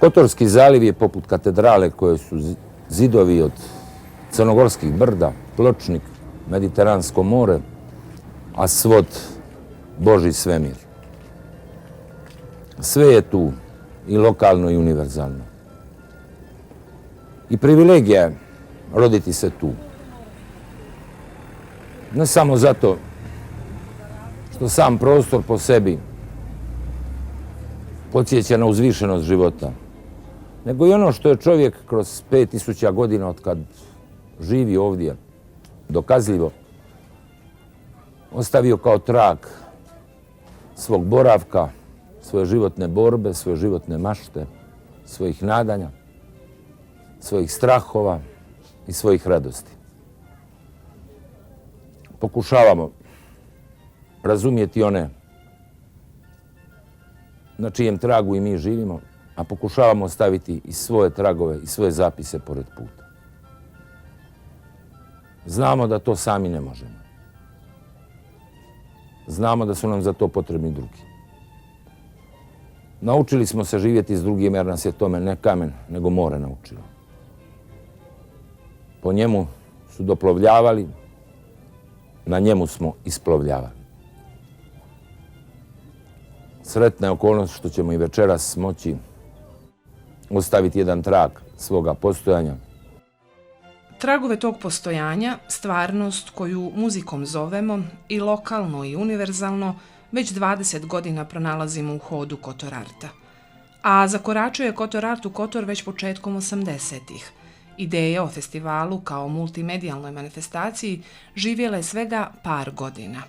Kotorski zaliv je poput katedrale koje su zidovi od crnogorskih brda, pločnik, Mediteransko more, a svod Božji svemir. Sve je tu, i lokalno i univerzalno. I privilegija je roditi se tu. Ne samo zato što sam prostor po sebi podsjeća na uzvišenost života, nego i ono što je čovjek kroz 5000 godina od kad živi ovdje dokazljivo ostavio kao trag svog boravka, svoje životne borbe, svoje životne mašte, svojih nadanja, svojih strahova i svojih radosti. Pokušavamo razumjeti one na čijem tragu i mi živimo, a pokušavamo ostaviti i svoje tragove i svoje zapise pored puta. Znamo da to sami ne možemo. Znamo da su nam za to potrebni drugi. Naučili smo se živjeti s drugim jer nas je tome ne kamen, nego more naučilo. Po njemu su doplovljavali, na njemu smo isplovljavali. Sretna je okolnost što ćemo i večeras moći ostaviti jedan trag svoga postojanja. Tragove tog postojanja, stvarnost koju muzikom zovemo, i lokalno i univerzalno, već 20 godina pronalazimo u hodu Kotor Arta. A zakoračuje Kotor Art u Kotor već početkom 80-ih. Ideja o festivalu kao multimedijalnoj manifestaciji živjela je svega par godina.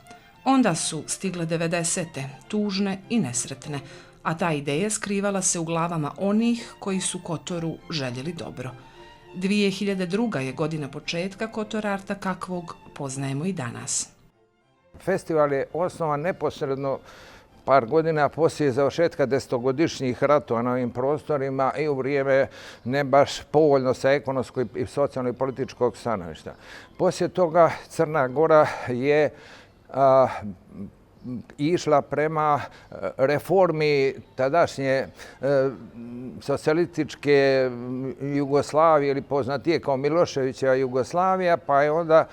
Onda su stigle 90-te, tužne i nesretne, a ta ideja skrivala se u glavama onih koji su Kotoru željeli dobro. 2002. je godina početka Kotor Arta kakvog poznajemo i danas. Festival je osnovan neposredno par godina poslije završetka desetogodišnjih ratova na ovim prostorima i u vrijeme ne baš povoljno sa ekonomskog i socijalno i političkog stanovišta. Poslije toga Crna Gora je išla prema reformi tadašnje socijalističke Jugoslavije ili poznatije kao Miloševićeva Jugoslavija, pa je onda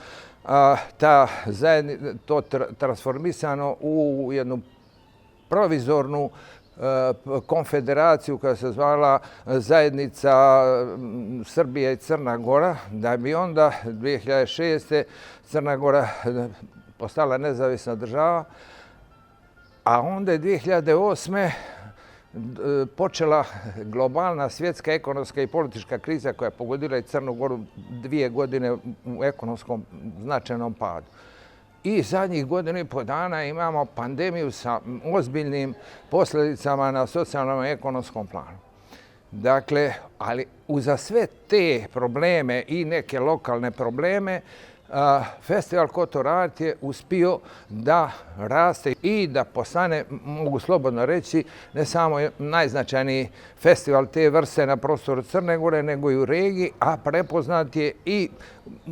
to transformisano u jednu provizornu konfederaciju koja se zvala Zajednica Srbije i Crna Gora, da bi onda 2006. Crna Gora postala nezavisna država, a onda je 2008. počela globalna svjetska ekonomska i politička kriza koja je pogodila i Crnu Goru 2 godine u ekonomskom značajnom padu. I zadnjih godinu i po dana imamo pandemiju sa ozbiljnim posljedicama na socijalnom i ekonomskom planu. Dakle, ali uza sve te probleme i neke lokalne probleme, Festival Kotor Art je uspio da raste i da postane, mogu slobodno reći, ne samo najznačajniji festival te vrste na prostoru Crne Gore, nego i u regiji, a prepoznat je i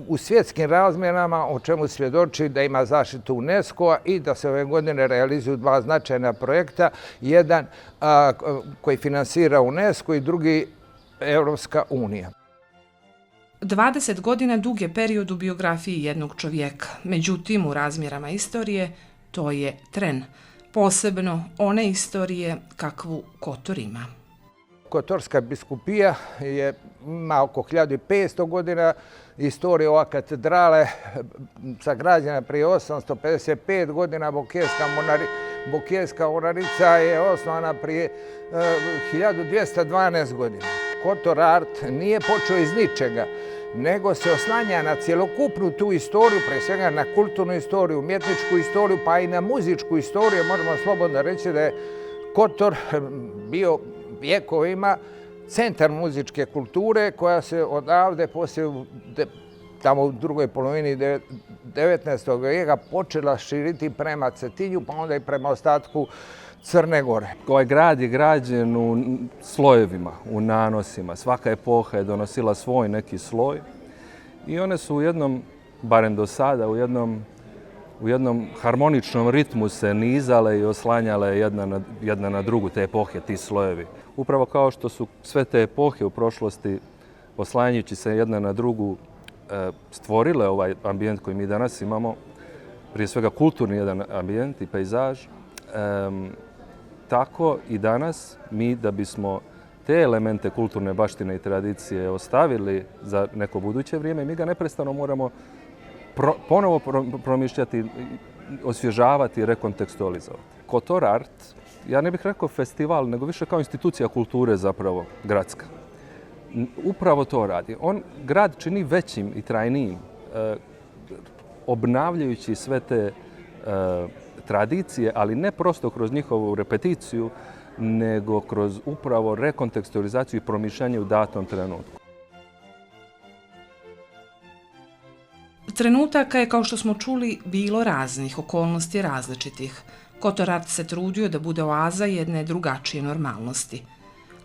u svjetskim razmjerama, o čemu svjedoči da ima zaštitu UNESCO-a i da se ove godine realizuju 2 značajna projekta. Jedan koji finansira UNESCO i drugi Europska unija. 20 godina dug je period u biografiji jednog čovjeka. Međutim, u razmjerama istorije to je tren. Posebno one istorije kakvu Kotor ima. Kotorska biskupija ima oko 1500 godina. Istorija ova katedrale sagrađena prije 855 godina. Bokejska mornarica je osnovana prije 1212 godina. Kotor Art nije počeo iz ničega, nego se oslanja na cjelokupnu tu istoriju, pre svega na kulturnu istoriju, umjetničku istoriju, pa i na muzičku istoriju. Možemo slobodno reći da je Kotor bio vjekovima centar muzičke kulture koja se odavde poslije tamo u drugoj polovini 19. vijeka počela širiti prema Cetinju, pa onda i prema ostatku Crne Gore. Ovaj grad je građen u slojevima, u nanosima. Svaka epoha je donosila svoj neki sloj i one su u jednom, barem do sada, u u jednom harmoničnom ritmu se nizale i oslanjale jedna na drugu, te epohe, ti slojevi. Upravo kao što su sve te epohe u prošlosti, oslanjajući se jedna na drugu, stvorile ovaj ambijent koji mi danas imamo, prije svega kulturni jedan ambijent i pejzaž, tako i danas mi, da bismo te elemente kulturne baštine i tradicije ostavili za neko buduće vrijeme, mi ga neprestano moramo ponovo promišljati, osvježavati i rekontekstualizovati. Kotor Art, ja ne bih rekao festival, nego više kao institucija kulture zapravo, gradska. Upravo to radi. On grad čini većim i trajnijim, obnavljajući sve te tradicije, ali ne prosto kroz njihovu repeticiju, nego kroz upravo rekontekstualizaciju i promišljanje u datom trenutku. Trenutaka je, kao što smo čuli, bilo raznih, okolnosti različitih. Kotor Art se trudio da bude oaza jedne drugačije normalnosti.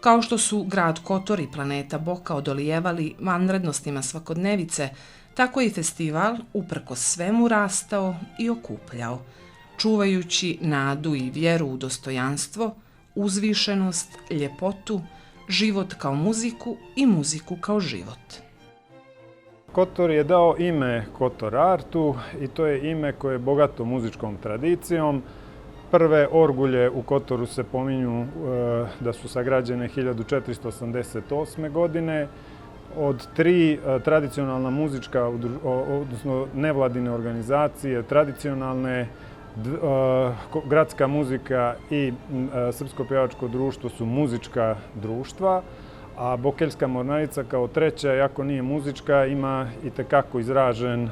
Kao što su grad Kotor i planeta Boka odolijevali vanrednostima svakodnevice, tako je i festival, uprkos svemu, rastao i okupljao, čuvajući nadu i vjeru u dostojanstvo, uzvišenost, ljepotu, život kao muziku i muziku kao život. Kotor je dao ime Kotor Artu i to je ime koje je bogato muzičkom tradicijom. Prve orgulje u Kotoru se pominju da su sagrađene 1488. godine. Od 3 tradicionalna muzička, odnosno nevladine organizacije, tradicionalne, gradska muzika i Srpsko pjevačko društvo su muzička društva, a Bokeljska mornarica kao treća, iako nije muzička, ima itekako izražen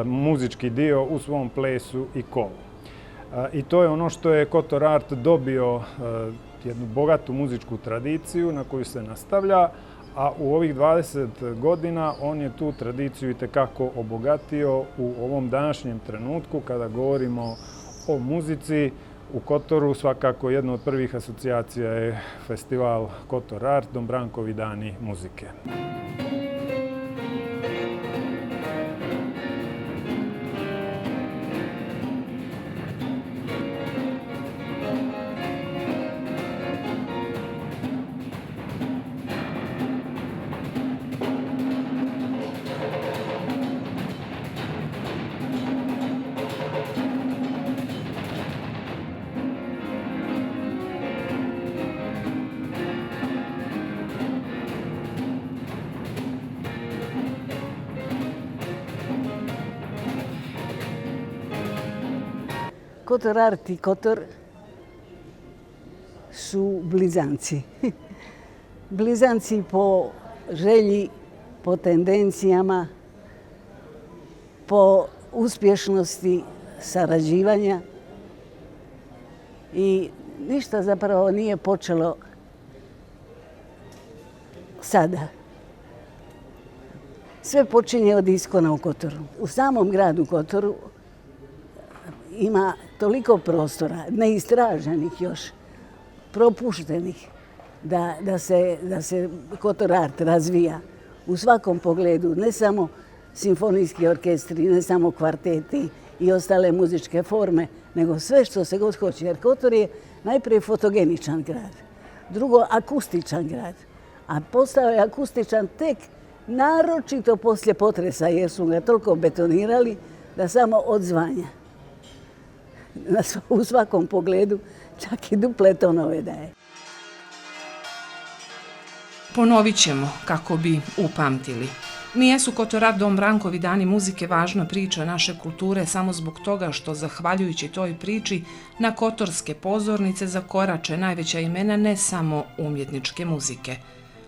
muzički dio u svom plesu i kolu. I to je ono što je Kotor Art dobio, jednu bogatu muzičku tradiciju na koju se nastavlja, a u ovih 20 godina on je tu tradiciju itekako obogatio u ovom današnjem trenutku kada govorimo o muzici. U Kotoru svakako jedna od prvih asocijacija je festival Kotor Art, Dombrankovi dani muzike. Kotor Art i Kotor su blizanci. Blizanci po želji, po tendencijama, po uspješnosti sarađivanja i ništa zapravo nije počelo sada. Sve počinje od iskona u Kotoru. U samom gradu Kotoru ima toliko prostora, neistraženih još, propuštenih, da se Kotor Art razvija u svakom pogledu, ne samo simfonijski orkestri, ne samo kvarteti i ostale muzičke forme, nego sve što se god hoće. Jer Kotor je najprije fotogeničan grad, drugo akustičan grad, a postao je akustičan tek naročito poslije potresa, jer su ga toliko betonirali da samo odzvanja. U svakom pogledu čak i duple tonove daje. Ponovit ćemo kako bi upamtili. Nijesu Kotor Art Dombrankovi dani muzike važna priča naše kulture samo zbog toga što, zahvaljujući toj priči, na kotorske pozornice zakorače najveća imena ne samo umjetničke muzike.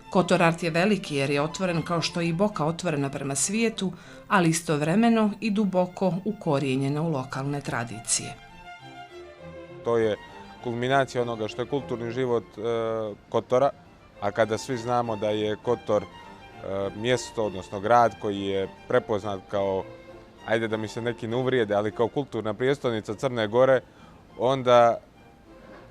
Kotor Art je veliki jer je otvoren kao što je i Boka otvorena prema svijetu, ali istovremeno i duboko ukorijenjena u lokalne tradicije. To je kulminacija onoga što je kulturni život Kotora, a kada svi znamo da je Kotor mjesto, odnosno grad koji je prepoznat kao, ajde da mi se neki ne uvrijede, ali kao kulturna prijestolnica Crne Gore, onda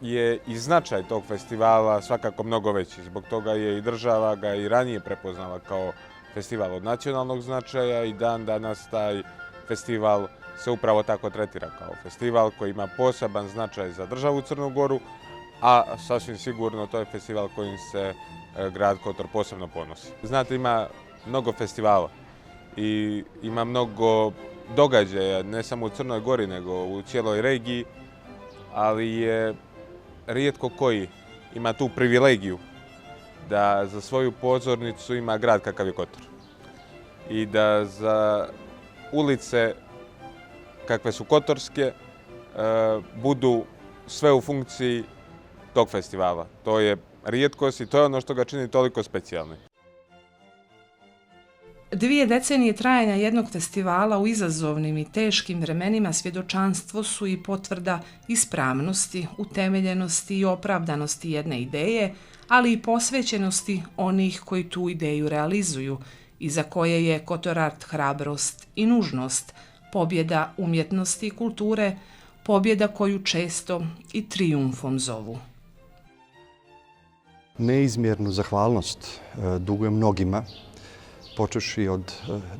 je i značaj tog festivala svakako mnogo veći. Zbog toga je i država ga i ranije prepoznala kao festival od nacionalnog značaja i dan danas taj festival se upravo tako tretira kao festival koji ima poseban značaj za državu Crnu Goru, a sasvim sigurno to je festival kojim se grad Kotor posebno ponosi. Znate, ima mnogo festivala i ima mnogo događaja, ne samo u Crnoj Gori, nego u cijeloj regiji, ali je rijetko koji ima tu privilegiju da za svoju pozornicu ima grad kakav je Kotor. I da za ulice kakve su kotorske budu sve u funkciji tog festivala. To je rijetkost i to je ono što ga čini toliko specijalnim. 2 decenije trajanja jednog festivala u izazovnim i teškim vremenima svjedočanstvo su i potvrda ispravnosti, utemeljenosti i opravdanosti jedne ideje, ali i posvećenosti onih koji tu ideju realizuju i za koje je Kotor Art hrabrost i nužnost, pobjeda umjetnosti i kulture, pobjeda koju često i trijumfom zovu. Neizmjernu zahvalnost dugujem mnogima, počevši od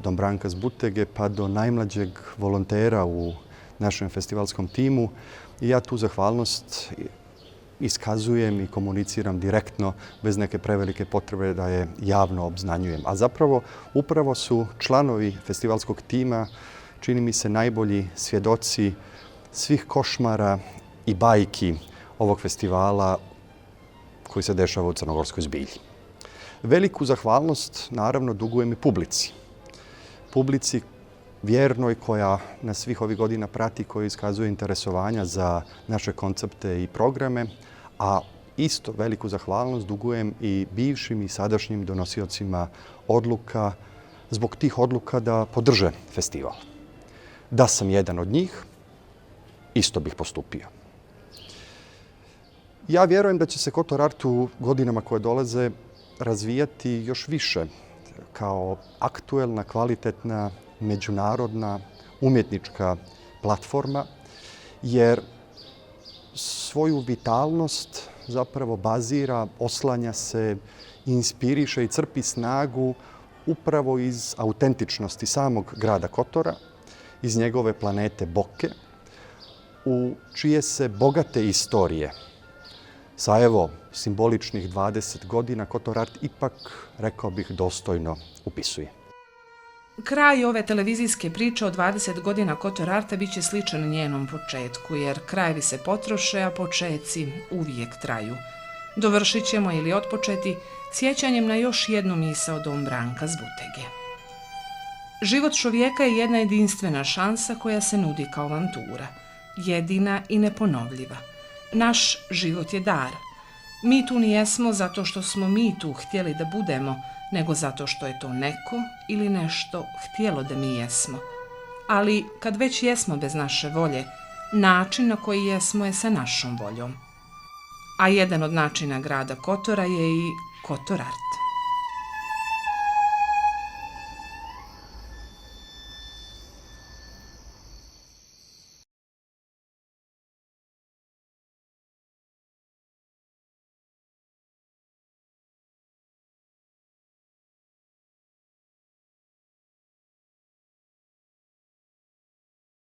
Don Branka Zbutege pa do najmlađeg volontera u našem festivalskom timu. I ja tu zahvalnost iskazujem i komuniciram direktno, bez neke prevelike potrebe da je javno obznanjujem. A zapravo, upravo su članovi festivalskog tima, čini mi se, najbolji svjedoci svih košmara i bajki ovog festivala koji se dešava u Crnogorskoj zbilji. Veliku zahvalnost, naravno, dugujem i publici. Publici vjernoj koja nas svih ovih godina prati, koja iskazuje interesovanja za naše koncepte i programe, a isto veliku zahvalnost dugujem i bivšim i sadašnjim donosiocima odluka, zbog tih odluka da podrže festival. Da sam jedan od njih, isto bih postupio. Ja vjerujem da će se Kotor Art u godinama koje dolaze razvijati još više kao aktuelna, kvalitetna, međunarodna, umjetnička platforma, jer svoju vitalnost zapravo bazira, oslanja se, inspiriše i crpi snagu upravo iz autentičnosti samog grada Kotora, iz njegove planete Boke, u čije se bogate istorije sa evo simboličnih 20 godina Kotor Art ipak, rekao bih, dostojno upisuje. Kraj ove televizijske priče o 20 godina Kotor Arta bit će sličan njenom početku, jer krajevi se potroše, a počeci uvijek traju. Dovršit ćemo ili otpočeti sjećanjem na još jednu misao Don Branka Zbutege. Život čovjeka je jedna jedinstvena šansa koja se nudi kao avantura, jedina i neponovljiva. Naš život je dar. Mi tu nijesmo zato što smo mi tu htjeli da budemo, nego zato što je to neko ili nešto htjelo da mi jesmo. Ali kad već jesmo bez naše volje, način na koji jesmo je sa našom voljom. A jedan od načina grada Kotora je i Kotor Art.